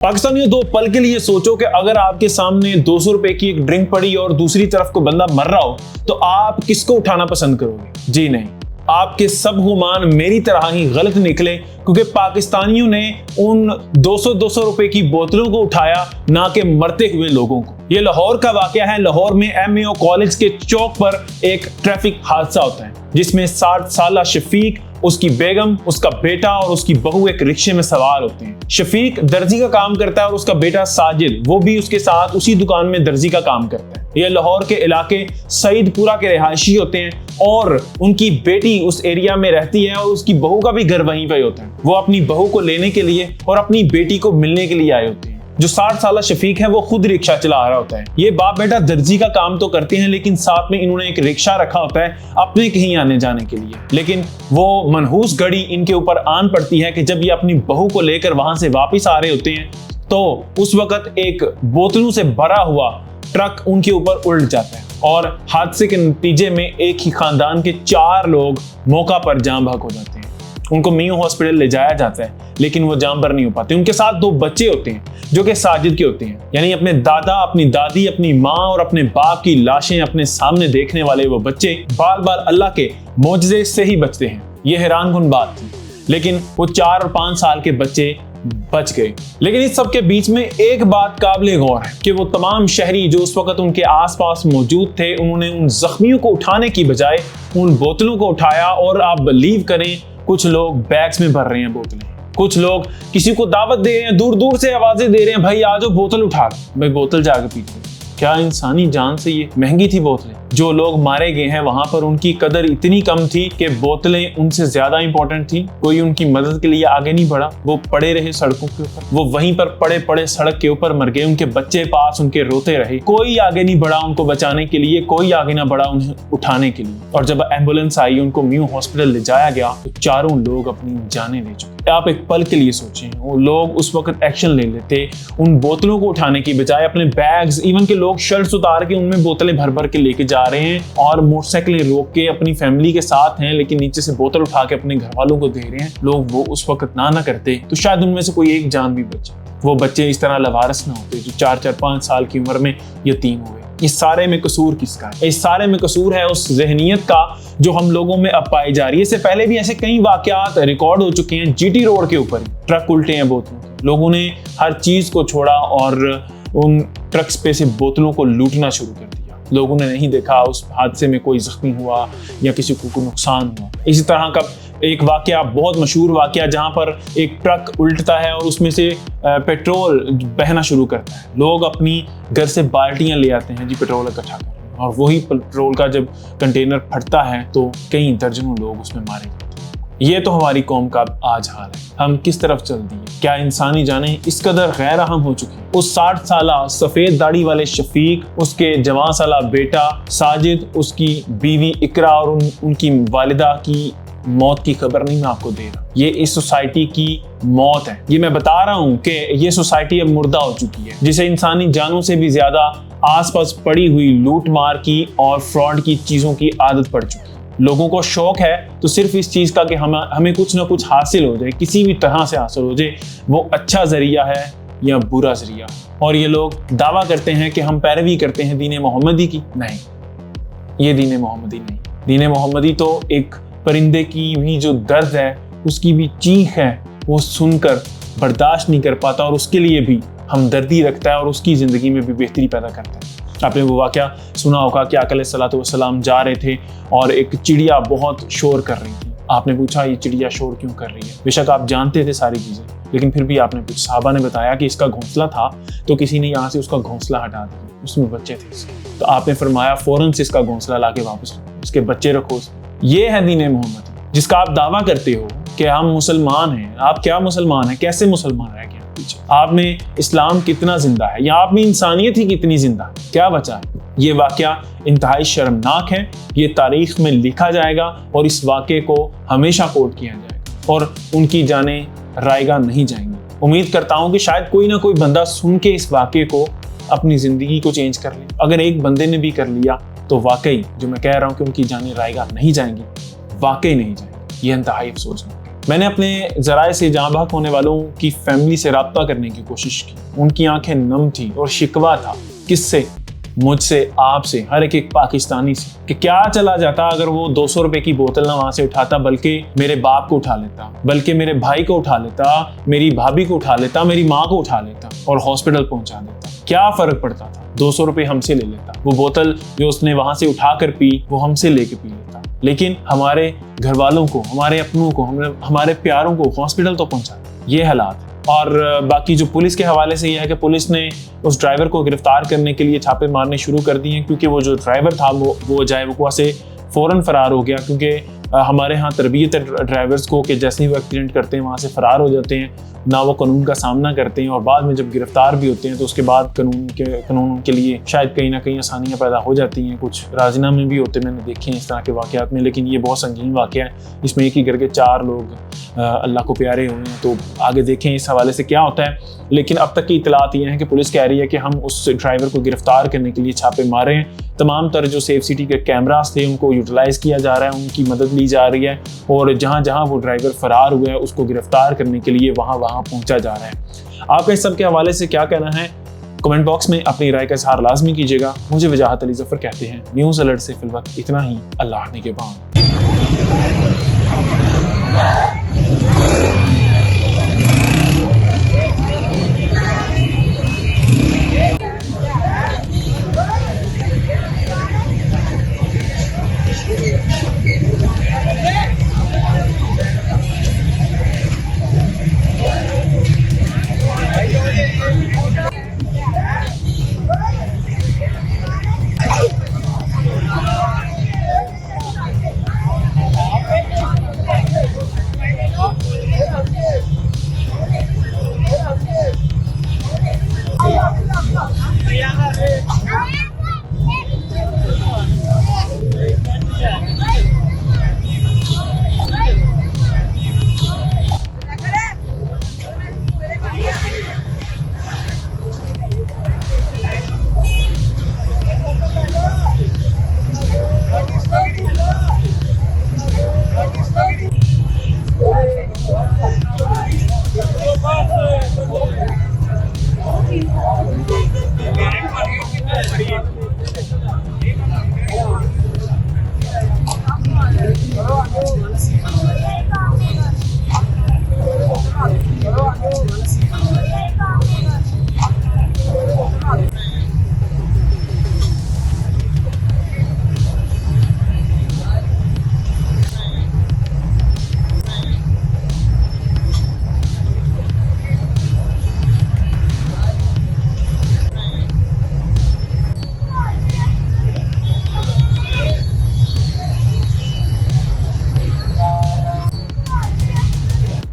पाकिस्तानियों, दो पल के लिए सोचो कि अगर आपके सामने 200 रुपए की एक ड्रिंक पड़ी और दूसरी तरफ को बंदा मर रहा हो तो आप किसको उठाना पसंद करोगे? जी नहीं, आपके सब गुमान मेरी तरह ही गलत निकले, क्योंकि पाकिस्तानियों ने उन 200 रुपए की बोतलों को उठाया, ना कि मरते हुए लोगों को। ये लाहौर का वाकया है। लाहौर में MAO कॉलेज के चौक पर एक ट्रैफिक हादसा होता है जिसमें 60 साला शफीक, उसकी बेगम, उसका बेटा और उसकी बहू एक रिक्शे में सवार होते हैं। शफीक दर्जी का काम करता है और उसका बेटा साजिद वो भी उसके साथ उसी दुकान में दर्जी का काम करता है। ये लाहौर के इलाके सईदपुरा के रिहायशी होते हैं और उनकी बेटी उस एरिया में रहती है और उसकी बहू का भी घर वहीं पे होता है। वो अपनी बहू को लेने के लिए और अपनी बेटी को मिलने के लिए आए होते हैं। जो 60 साला शफीक है वो खुद रिक्शा चला रहा होता है। ये बाप बेटा दर्जी का काम तो करते हैं, लेकिन साथ में इन्होंने एक रिक्शा रखा होता है अपने कहीं आने जाने के लिए। लेकिन वो मनहूस घड़ी इनके ऊपर आन पड़ती है कि जब ये अपनी बहू को लेकर वहां से वापस आ रहे होते हैं तो उस वक्त एक बोतलों से भरा हुआ ट्रक उनके ऊपर उल्ट जाता है और हादसे के नतीजे में एक ही खानदान के 4 लोग मौका पर जान बहक हो जाते हैं। उनको मियो हॉस्पिटल ले जाया जाता है, लेकिन वो जान भर नहीं हो पाते। उनके साथ 2 बच्चे होते हैं जो कि साजिद के होते हैं, यानी अपने दादा, अपनी दादी, अपनी माँ और अपने बाप की लाशें अपने सामने देखने वाले वो बच्चे बार बार अल्लाह के मोजज़े से ही बचते हैं। ये हैरानकुन बात थी, लेकिन वो 4 और 5 साल के बच्चे बच गए। लेकिन इस सब के बीच में एक बात काबिल गौर है कि वो तमाम शहरी जो उस वक्त उनके आसपास मौजूद थे, उन्होंने उन जख्मियों को उठाने की बजाय उन बोतलों को उठाया। और आप बिलीव करें, कुछ लोग बैग्स में भर रहे हैं बोतलें, कुछ लोग किसी को दावत दे रहे हैं, दूर दूर से आवाजें दे रहे हैं, भाई आ जाओ बोतल उठा लो। भाई बोतल जाके पीते। क्या इंसानी जान से ये महंगी थी बोतलें? जो लोग मारे गए हैं वहां पर उनकी कदर इतनी कम थी कि बोतलें उनसे ज्यादा इंपॉर्टेंट थी। कोई उनकी मदद के लिए आगे नहीं बढ़ा, वो पड़े रहे सड़कों के ऊपर, वो वहीं पर पड़े पड़े सड़क के ऊपर मर गए। उनके बच्चे पास उनके रोते रहे, कोई आगे नहीं बढ़ा उनको बचाने के लिए, कोई आगे ना बढ़ा उन्हें उठाने के लिए। और जब एम्बुलेंस आई, उनको मियो हॉस्पिटल ले जाया गया तो 4 लोग अपनी जानें ले चुके। आप एक पल के लिए सोचें, वो लोग उस वक्त एक्शन ले लेते, उन बोतलों को उठाने की बजाय अपने बैग्स, इवन के लोग शर्ट्स उतार के उनमें बोतलें भर भर के लेके जा रहे हैं और मोटरसाइकिलें रोक के अपनी फैमिली के साथ हैं, लेकिन नीचे से बोतल उठा के अपने घर वालों को दे रहे हैं। लोग वो उस वक्त ना करते तो शायद उनमें से कोई एक जान भी बचे, वो बच्चे इस तरह लवारस ना होते जो 4-5 साल की उम्र में यतीम हुए। इस सारे में कसूर किसका है? इस सारे में कसूर है उस ज़हनियत का जो हम लोगों में अब पाई जा रही है। इससे पहले भी ऐसे कई वाकयात रिकॉर्ड हो चुके हैं। GT रोड के ऊपर ट्रक उल्टे हैं बोतलों के, लोगों ने हर चीज को छोड़ा और उन ट्रक्स पे से बोतलों को लूटना शुरू कर दिया। लोगों ने नहीं देखा उस हादसे में कोई जख्मी हुआ या किसी को नुकसान हुआ। इसी तरह का एक वाकया, बहुत मशहूर वाकया, जहाँ पर एक ट्रक उल्टता है और उसमें से पेट्रोल बहना शुरू करता है। लोग अपनी घर से बाल्टियां ले आते हैं जी पेट्रोल इकट्ठा कर, और वही पेट्रोल का जब कंटेनर फटता है तो कई दर्जनों लोग उसमें मारे जाते हैं। ये तो हमारी कौम का आज हाल है। हम किस तरफ चल दिए? क्या इंसानी जानें इस कदर गैर अहम हो चुकी हैं? उस 60 साला सफेद दाढ़ी वाले शफीक, उसके जवान साला बेटा साजिद, उसकी बीवी इकरा और उनकी वालिदा की मौत की खबर नहीं मैं आपको दे रहा। ये इस सोसाइटी की मौत है। ये मैं बता रहा हूँ कि ये सोसाइटी अब मुर्दा हो चुकी है, जिसे इंसानी जानों से भी ज्यादा आसपास पड़ी हुई लूट मार की और फ्रॉड की चीजों की आदत पड़ चुकी है। लोगों को शौक है तो सिर्फ इस चीज का कि हमें कुछ ना कुछ हासिल हो जाए, किसी भी तरह से हासिल हो जाए, वो अच्छा जरिया है या बुरा जरिया। और ये लोग दावा करते हैं कि हम पैरवी करते हैं दीन मोहम्मदी की। नहीं, ये दीन मोहम्मदी नहीं। दीन मोहम्मदी तो एक परिंदे की भी जो दर्द है, उसकी भी चीख है, वो सुनकर बर्दाश्त नहीं कर पाता और उसके लिए भी हमदर्दी रखता है और उसकी ज़िंदगी में भी बेहतरी पैदा करता है। आपने वो वाक़या सुना होगा कि आका अलैहिस्सलातु वस्सलाम जा रहे थे और एक चिड़िया बहुत शोर कर रही थी। आपने पूछा ये चिड़िया शोर क्यों कर रही है? बेशक आप जानते थे सारी चीज़ें, लेकिन फिर भी आपने पूछा। साहबा ने बताया कि इसका घोंसला था तो किसी ने यहाँ से उसका घोंसला हटा दिया, उसमें बच्चे थे। तो आपने फरमाया फ़ौरन से इसका घोंसला ला के वापस रखो, इसके बच्चे रखो। ये है दीन मोहम्मदी, जिसका आप दावा करते हो कि हम मुसलमान हैं। आप क्या मुसलमान हैं? कैसे मुसलमान रह गए? आप में इस्लाम कितना जिंदा है, या आप में इंसानियत ही कितनी जिंदा है? क्या बचा है? ये वाकया इंतहाई शर्मनाक है। ये तारीख में लिखा जाएगा और इस वाक़े को हमेशा कोट किया जाएगा और उनकी जानें रायगा नहीं जाएंगी। उम्मीद करता हूँ कि शायद कोई ना कोई बंदा सुन के इस वाक़े को अपनी ज़िंदगी को चेंज कर ले। अगर एक बंदे ने भी कर लिया तो वाकई जो मैं कह रहा हूँ कि उनकी जानें रायगा नहीं जाएंगी, वाकई नहीं जाएंगी। ये इंतहाई अफसोसनाक है। میں نے اپنے ذرائع سے جاں بحق ہونے والوں کی فیملی سے رابطہ کرنے کی کوشش کی. ان کی آنکھیں نم تھیں اور شکوہ تھا. کس سے؟ مجھ سے، آپ سے، ہر ایک پاکستانی سے، کہ کیا چلا جاتا اگر وہ 200 روپے کی بوتل نہ وہاں سے اٹھاتا بلکہ میرے باپ کو اٹھا لیتا، بلکہ میرے بھائی کو اٹھا لیتا، میری بھابھی کو اٹھا لیتا، میری ماں کو اٹھا لیتا اور ہاسپٹل پہنچا دیتا. کیا فرق پڑتا تھا؟ 200 روپے ہم سے لے لیتا. وہ بوتل جو اس نے وہاں سے اٹھا کر پی وہ ہم سے لے کے پی لیتا. لیکن ہمارے گھر والوں کو، ہمارے اپنوں کو، ہمارے پیاروں کو ہاسپٹل تو پہنچا. یہ حالات. اور باقی جو پولیس کے حوالے سے یہ ہے کہ پولیس نے اس ڈرائیور کو گرفتار کرنے کے لیے چھاپے مارنے شروع کر دیے ہیں، کیونکہ وہ جو ڈرائیور تھا وہ جائے وقوع سے فوراً فرار ہو گیا. کیونکہ ہمارے ہاں تربیت ہے ڈرائیورز کو کہ جیسے ہی وہ ایکسیڈنٹ کرتے ہیں وہاں سے فرار ہو جاتے ہیں، نہ وہ قانون کا سامنا کرتے ہیں، اور بعد میں جب گرفتار بھی ہوتے ہیں تو اس کے بعد قانون کے لیے شاید کہیں نہ کہیں آسانیاں پیدا ہو جاتی ہیں. کچھ راضینامے بھی ہوتے ہیں، میں نے دیکھے ہیں اس طرح کے واقعات میں. لیکن یہ بہت سنگین واقعہ ہے، اس میں ایک ہی کر کے 4 لوگ اللہ کو پیارے ہوئے ہیں. تو آگے دیکھیں اس حوالے سے کیا ہوتا ہے. لیکن اب تک کی اطلاعات یہ ہیں کہ پولیس کہہ رہی ہے کہ ہم اس ڈرائیور کو گرفتار کرنے کے لیے چھاپے مار رہے ہیں. تمام تر جو سیف سٹی کے کیمراز تھے ان کو یوٹیلائز کیا جا رہا ہے، ان کی مدد لی جا رہی ہے، اور جہاں جہاں وہ ڈرائیور فرار ہوا ہے اس کو گرفتار کرنے کے لیے وہاں پہنچا جا رہا ہے. آپ کا اس سب کے حوالے سے کیا کہنا ہے؟ کمنٹ باکس میں اپنی رائے کا اظہار لازمی کیجیے گا. مجھے وجاہت علی ظفر کہتے ہیں. نیوز الرٹ سے فی الوقت اتنا ہی. اللہ نگہبان.